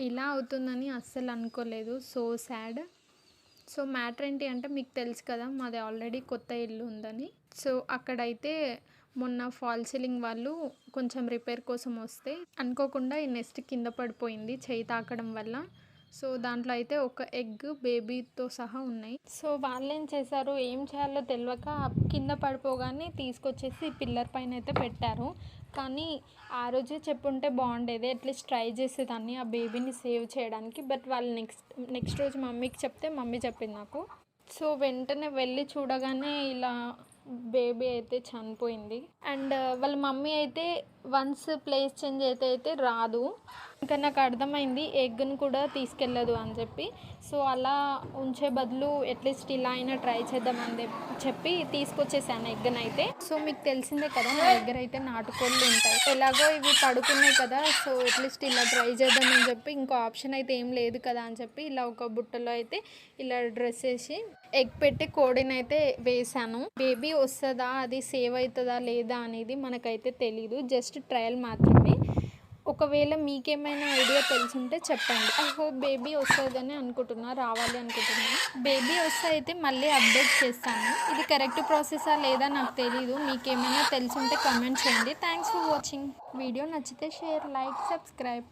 ఇలా అవుతుందని అస్సలు అనుకోలేదు. So sad. సో మ్యాటర్ ఏంటి అంటే మీకు తెలుసు కదా మాది ఆల్రెడీ కొత్త ఇల్లు ఉందని. సో అక్కడైతే మొన్న ఫాల్ సీలింగ్ వాళ్ళు కొంచెం రిపేర్ కోసం వస్తే అనుకోకుండా ఈ నెస్ట్ కింద పడిపోయింది చెయ్యి తాకడం వల్ల. సో దాంట్లో అయితే ఒక ఎగ్ బేబీతో సహా ఉన్నాయి. సో వాళ్ళేం చేశారు, ఏం చేయాలో తెలియక కింద పడిపోగానే తీసుకొచ్చేసి పిల్లర్ పైన అయితే పెట్టారు. కానీ ఆ రోజే చెప్పుంటే బాగుండేది, అట్లీస్ట్ ట్రై చేసేదాన్ని ఆ బేబీని సేవ్ చేయడానికి. బట్ వాళ్ళు నెక్స్ట్ రోజు మమ్మీకి చెప్తే మమ్మీ చెప్పింది నాకు. సో వెంటనే వెళ్ళి చూడగానే ఇలా బేబీ అయితే చనిపోయింది. అండ్ వాళ్ళ మమ్మీ అయితే వన్స్ ప్లేస్ చేంజ్ అయితే రాదు. ఇంకా నాకు అర్థమైంది ఎగ్ని కూడా తీసుకెళ్ళదు అని చెప్పి. సో అలా ఉంచే బదులు అట్లీస్ట్ ఇలా అయినా ట్రై చేద్దామని చెప్పి తీసుకొచ్చేసాను ఎగ్ని అయితే. సో మీకు తెలిసిందే కదా మా దగ్గర అయితే నాటుకోళ్ళు ఉంటాయి. ఎలాగో ఇవి పడుకున్నాయి కదా, సో అట్లీస్ట్ ఇలా ట్రై చేద్దామని చెప్పి ఇంకో ఆప్షన్ అయితే ఏం లేదు కదా అని చెప్పి ఇలా ఒక బుట్టలో అయితే ఇలా డ్రెస్ వేసి ఎగ్ పెట్టి కోడిని అయితే వేసాను. బేబీ వస్తుందా, అది సేవ్ అవుతుందా లేదా అనేది మనకైతే తెలీదు, జస్ట్ ట్రయల్ మాత్రమే. ఒకవేళ మీకేమైనా ఐడియా తెలుసుంటే చెప్పండి. ఐ హోప్ బేబీ వస్తుందని అనుకుంటున్నా, రావాలి అనుకుంటున్నా. బేబీ వస్తే అయితే మళ్ళీ అప్డేట్ చేస్తాను. ఇది కరెక్ట్ ప్రాసెసా లేదా నాకు తెలీదు, మీకేమైనా తెలుసుంటే కామెంట్ చేయండి. Thanks for watching. వీడియో నచ్చితే షేర్, లైక్, సబ్స్క్రైబ్.